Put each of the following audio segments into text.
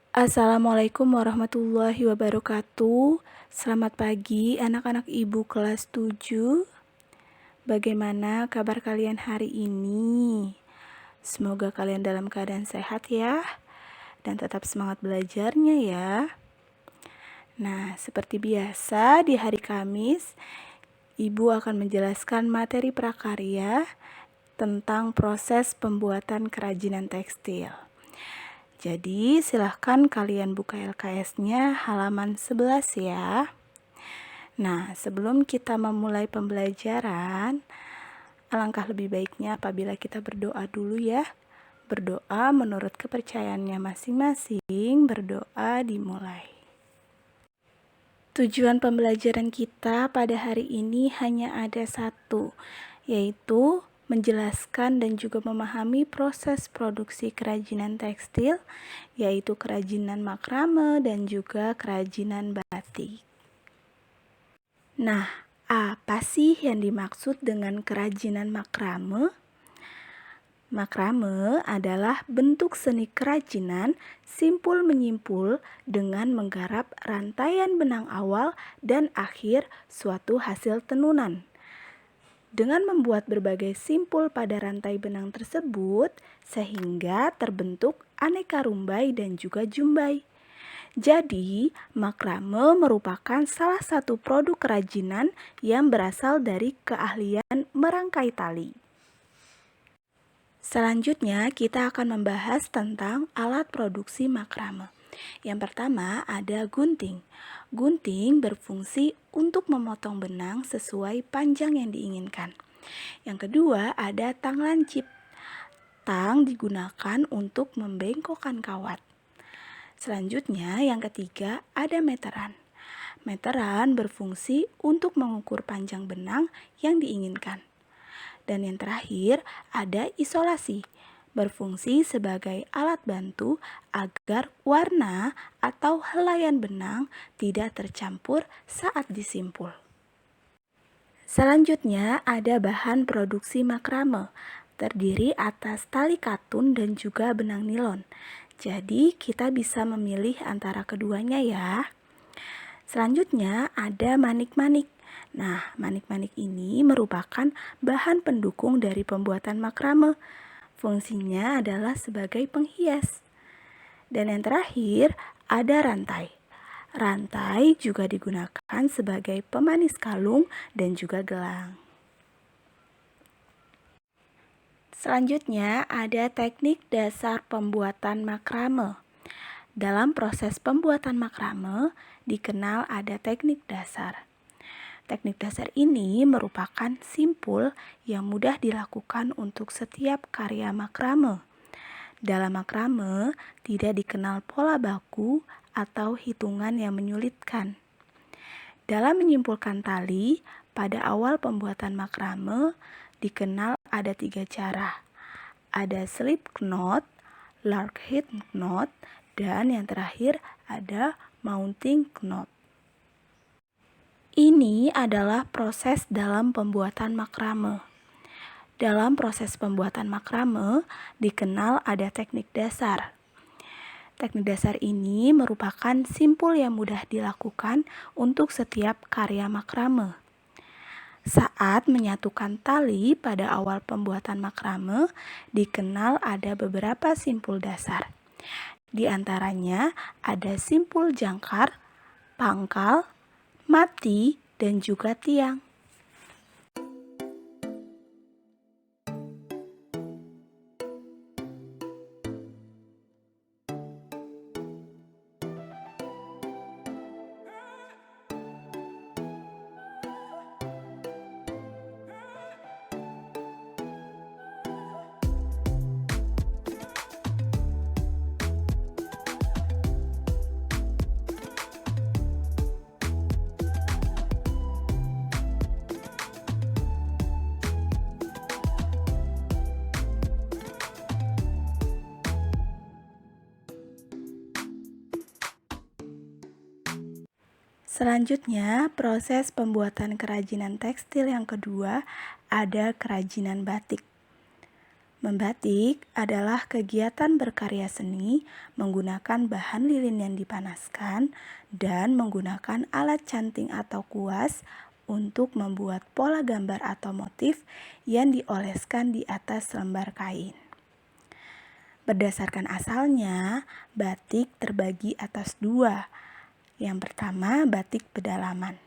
Assalamualaikum warahmatullahi wabarakatuh. Selamat pagi anak-anak ibu kelas 7. Bagaimana kabar kalian hari ini? Semoga kalian dalam keadaan sehat ya, dan tetap semangat belajarnya ya. Nah, seperti biasa di hari Kamis, Ibu akan menjelaskan materi prakarya tentang proses pembuatan kerajinan tekstil. Jadi silahkan kalian buka LKS-nya halaman 11 ya. Nah, sebelum kita memulai pembelajaran, alangkah lebih baiknya apabila kita berdoa dulu ya. Berdoa menurut kepercayaannya masing-masing, berdoa dimulai. Tujuan pembelajaran kita pada hari ini hanya ada satu, yaitu menjelaskan dan juga memahami proses produksi kerajinan tekstil, yaitu kerajinan makrame dan juga kerajinan batik. Nah, apa sih yang dimaksud dengan kerajinan makrame? Makrame adalah bentuk seni kerajinan simpul menyimpul dengan menggarap rantaian benang awal dan akhir suatu hasil tenunan. Dengan membuat berbagai simpul pada rantai benang tersebut, sehingga terbentuk aneka rumbai dan juga jumbai. Jadi, makrame merupakan salah satu produk kerajinan yang berasal dari keahlian merangkai tali. Selanjutnya, kita akan membahas tentang alat produksi makrame. Yang pertama ada gunting. Gunting berfungsi untuk memotong benang sesuai panjang yang diinginkan. Yang kedua ada tang lancip. Tang digunakan untuk membengkokkan kawat. Selanjutnya yang ketiga ada meteran. Meteran berfungsi untuk mengukur panjang benang yang diinginkan. Dan yang terakhir ada isolasi, berfungsi sebagai alat bantu agar warna atau helaian benang tidak tercampur saat disimpul. Selanjutnya ada bahan produksi makrame, terdiri atas tali katun dan juga benang nilon. Jadi kita bisa memilih antara keduanya ya. Selanjutnya ada manik-manik. Nah, manik-manik ini merupakan bahan pendukung dari pembuatan makrame. Fungsinya adalah sebagai penghias. Dan yang terakhir, ada rantai. Rantai juga digunakan sebagai pemanis kalung dan juga gelang. Selanjutnya, ada teknik dasar pembuatan makrame. Dalam proses pembuatan makrame, dikenal ada teknik dasar. Teknik dasar ini merupakan simpul yang mudah dilakukan untuk setiap karya makrame. Dalam makrame, tidak dikenal pola baku atau hitungan yang menyulitkan. Dalam menyimpulkan tali, pada awal pembuatan makrame, dikenal ada 3 cara. Ada slip knot, lark head knot, dan yang terakhir ada mounting knot. Ini adalah proses dalam pembuatan makrame. Dalam proses pembuatan makrame, dikenal ada teknik dasar. Teknik dasar ini merupakan simpul yang mudah dilakukan untuk setiap karya makrame. Saat menyatukan tali pada awal pembuatan makrame, dikenal ada beberapa simpul dasar. Di antaranya ada simpul jangkar, pangkal, mati, dan juga tiang. Selanjutnya, proses pembuatan kerajinan tekstil yang kedua ada kerajinan batik. Membatik adalah kegiatan berkarya seni menggunakan bahan lilin yang dipanaskan dan menggunakan alat canting atau kuas untuk membuat pola gambar atau motif yang dioleskan di atas lembar kain. Berdasarkan asalnya, batik terbagi atas dua. Yang pertama, batik pedalaman.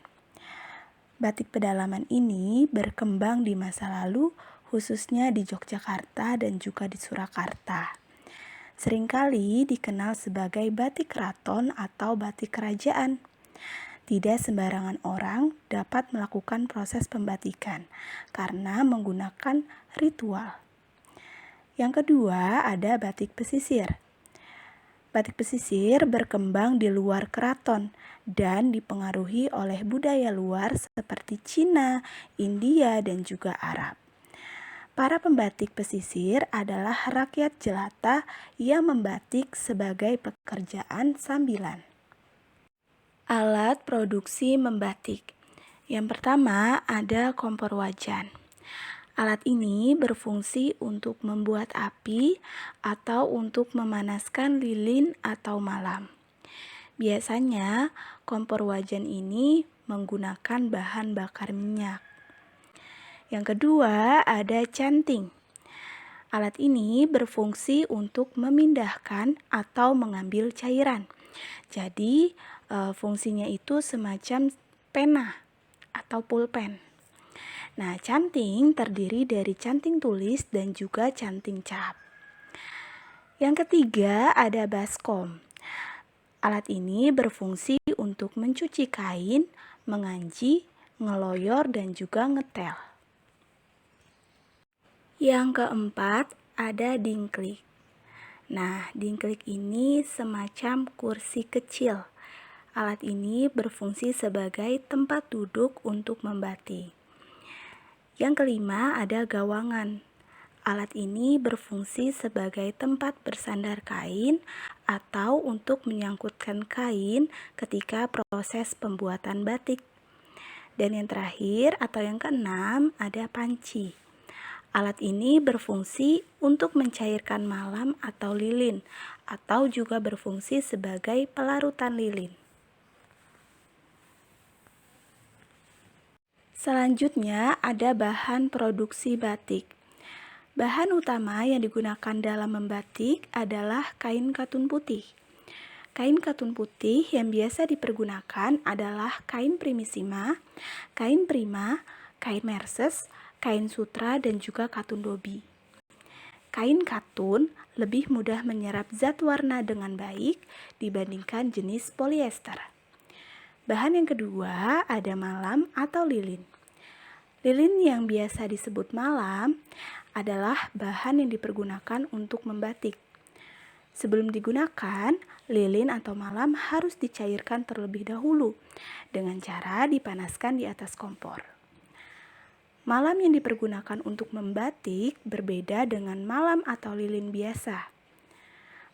Batik pedalaman ini berkembang di masa lalu, khususnya di Yogyakarta dan juga di Surakarta. Seringkali dikenal sebagai batik keraton atau batik kerajaan. Tidak sembarangan orang dapat melakukan proses pembatikan karena menggunakan ritual. Yang kedua ada batik pesisir. Batik pesisir berkembang di luar keraton dan dipengaruhi oleh budaya luar seperti Cina, India, dan juga Arab. Para pembatik pesisir adalah rakyat jelata yang membatik sebagai pekerjaan sambilan. Alat produksi membatik. Yang pertama ada kompor wajan. Alat ini berfungsi untuk membuat api atau untuk memanaskan lilin atau malam. Biasanya, kompor wajan ini menggunakan bahan bakar minyak. Yang kedua, ada canting. Alat ini berfungsi untuk memindahkan atau mengambil cairan. Jadi, fungsinya itu semacam pena atau pulpen. Nah, canting terdiri dari canting tulis dan juga canting cap. Yang ketiga ada baskom. Alat ini berfungsi untuk mencuci kain, menganci, ngeloyor, dan juga ngetel. Yang keempat ada dingklik. Nah, dingklik ini semacam kursi kecil. Alat ini berfungsi sebagai tempat duduk untuk membatik. Yang kelima ada gawangan. Alat ini berfungsi sebagai tempat bersandar kain atau untuk menyangkutkan kain ketika proses pembuatan batik. Dan yang terakhir atau yang keenam ada panci. Alat ini berfungsi untuk mencairkan malam atau lilin atau juga berfungsi sebagai pelarutan lilin. Selanjutnya ada bahan produksi batik. Bahan utama yang digunakan dalam membatik adalah kain katun putih. Kain katun putih yang biasa dipergunakan adalah kain primisima, kain prima, kain merses, kain sutra, dan juga katun dobi. Kain katun lebih mudah menyerap zat warna dengan baik dibandingkan jenis polyester. Bahan yang kedua ada malam atau lilin. Lilin yang biasa disebut malam adalah bahan yang dipergunakan untuk membatik. Sebelum digunakan, lilin atau malam harus dicairkan terlebih dahulu dengan cara dipanaskan di atas kompor. Malam yang dipergunakan untuk membatik berbeda dengan malam atau lilin biasa.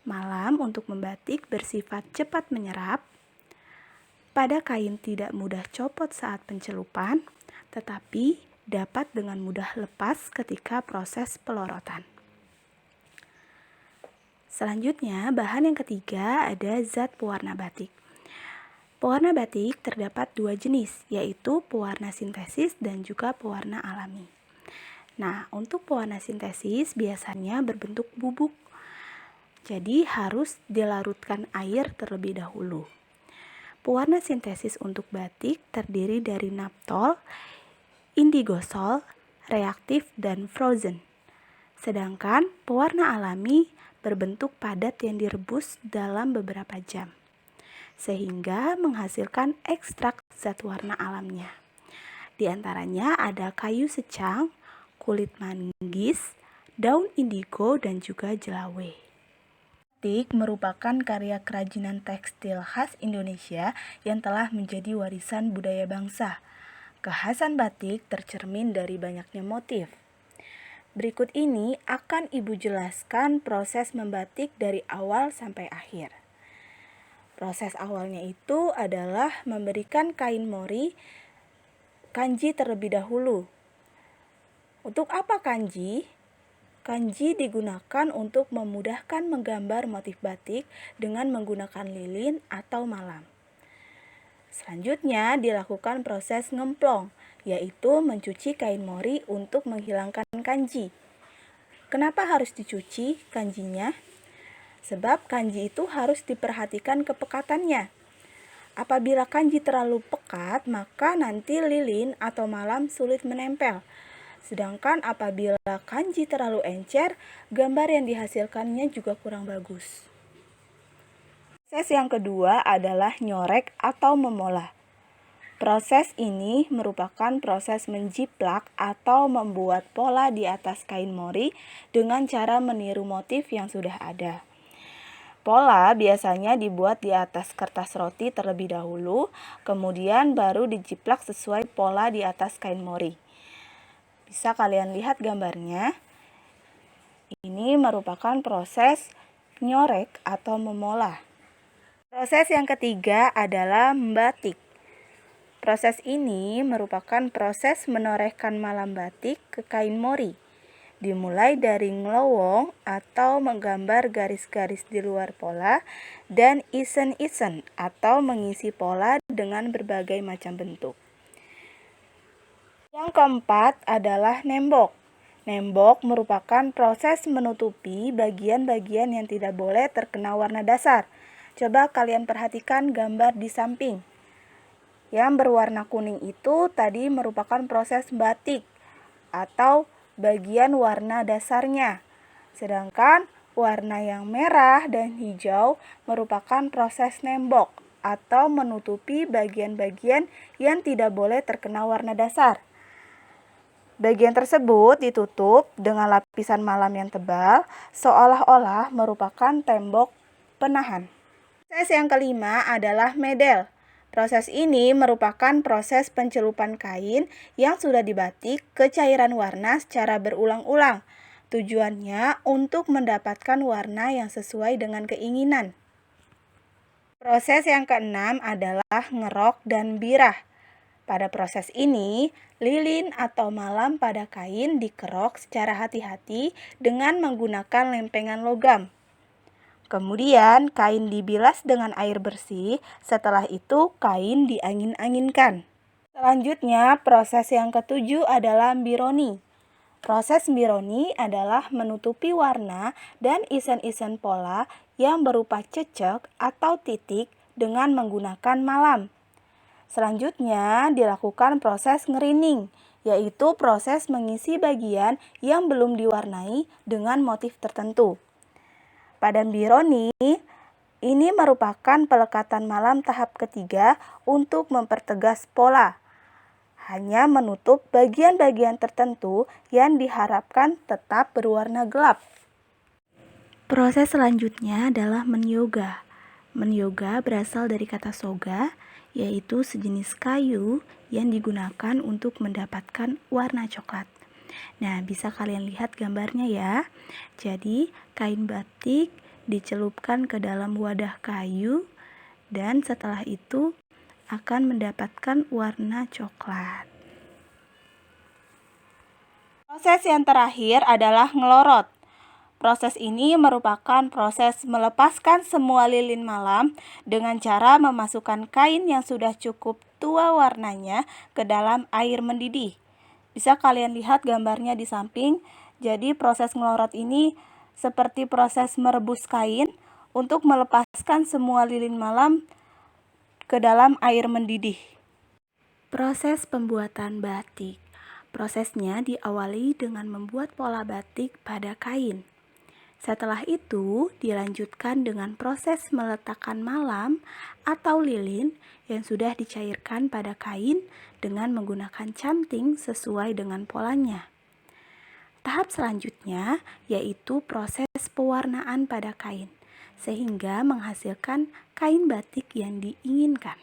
Malam untuk membatik bersifat cepat menyerap, pada kain tidak mudah copot saat pencelupan, tetapi dapat dengan mudah lepas ketika proses pelorotan. Selanjutnya, bahan yang ketiga ada zat pewarna batik. Pewarna batik terdapat dua jenis, yaitu pewarna sintesis dan juga pewarna alami. Nah, untuk pewarna sintesis biasanya berbentuk bubuk, jadi harus dilarutkan air terlebih dahulu. Pewarna sintesis untuk batik terdiri dari naptol, indigosol, reaktif, dan frozen. Sedangkan pewarna alami berbentuk padat yang direbus dalam beberapa jam, sehingga menghasilkan ekstrak zat warna alamnya. Di antaranya ada kayu secang, kulit manggis, daun indigo, dan juga jelawe. Batik merupakan karya kerajinan tekstil khas Indonesia yang telah menjadi warisan budaya bangsa. Kekhasan batik tercermin dari banyaknya motif. Berikut ini akan Ibu jelaskan proses membatik dari awal sampai akhir. Proses awalnya itu adalah memberikan kain mori kanji terlebih dahulu. Untuk apa kanji? Kanji digunakan untuk memudahkan menggambar motif batik dengan menggunakan lilin atau malam. Selanjutnya dilakukan proses ngemplong, yaitu mencuci kain mori untuk menghilangkan kanji. Kenapa harus dicuci kanjinya? Sebab kanji itu harus diperhatikan kepekatannya. Apabila kanji terlalu pekat, maka nanti lilin atau malam sulit menempel. Sedangkan apabila kanji terlalu encer, gambar yang dihasilkannya juga kurang bagus. Proses yang kedua adalah nyorek atau memolah. Proses ini merupakan proses menjiplak atau membuat pola di atas kain mori dengan cara meniru motif yang sudah ada. Pola biasanya dibuat di atas kertas roti terlebih dahulu, kemudian baru dijiplak sesuai pola di atas kain mori. Bisa kalian lihat gambarnya. Ini merupakan proses nyorek atau memolah. Proses yang ketiga adalah membatik. Proses ini merupakan proses menorehkan malam batik ke kain mori. Dimulai dari ngelowong atau menggambar garis-garis di luar pola dan isen-isen atau mengisi pola dengan berbagai macam bentuk. Yang keempat adalah nembok. Nembok merupakan proses menutupi bagian-bagian yang tidak boleh terkena warna dasar. Coba kalian perhatikan gambar di samping. Yang berwarna kuning itu tadi merupakan proses batik atau bagian warna dasarnya. Sedangkan warna yang merah dan hijau merupakan proses nembok atau menutupi bagian-bagian yang tidak boleh terkena warna dasar. Bagian tersebut ditutup dengan lapisan malam yang tebal, seolah-olah merupakan tembok penahan. Proses yang kelima adalah medel. Proses ini merupakan proses pencelupan kain yang sudah dibatik ke cairan warna secara berulang-ulang. Tujuannya untuk mendapatkan warna yang sesuai dengan keinginan. Proses yang keenam adalah ngerok dan birah. Pada proses ini, lilin atau malam pada kain dikerok secara hati-hati dengan menggunakan lempengan logam. Kemudian kain dibilas dengan air bersih, setelah itu kain diangin-anginkan. Selanjutnya, proses yang ketujuh adalah mbironi. Proses mbironi adalah menutupi warna dan isen-isen pola yang berupa cecek atau titik dengan menggunakan malam. Selanjutnya dilakukan proses ngerining, yaitu proses mengisi bagian yang belum diwarnai dengan motif tertentu. Pada mbironi, ini merupakan pelekatan malam tahap ketiga untuk mempertegas pola. Hanya menutup bagian-bagian tertentu yang diharapkan tetap berwarna gelap. Proses selanjutnya adalah menyoga. Menyoga berasal dari kata soga, yaitu sejenis kayu yang digunakan untuk mendapatkan warna coklat. Nah, bisa kalian lihat gambarnya ya. Jadi, kain batik dicelupkan ke dalam wadah kayu dan setelah itu akan mendapatkan warna coklat. Proses yang terakhir adalah ngelorot. Proses ini merupakan proses melepaskan semua lilin malam dengan cara memasukkan kain yang sudah cukup tua warnanya ke dalam air mendidih. Bisa kalian lihat gambarnya di samping. Jadi proses ngelorot ini seperti proses merebus kain untuk melepaskan semua lilin malam ke dalam air mendidih. Proses pembuatan batik. Prosesnya diawali dengan membuat pola batik pada kain. Setelah itu dilanjutkan dengan proses meletakkan malam atau lilin yang sudah dicairkan pada kain dengan menggunakan canting sesuai dengan polanya. Tahap selanjutnya yaitu proses pewarnaan pada kain, sehingga menghasilkan kain batik yang diinginkan.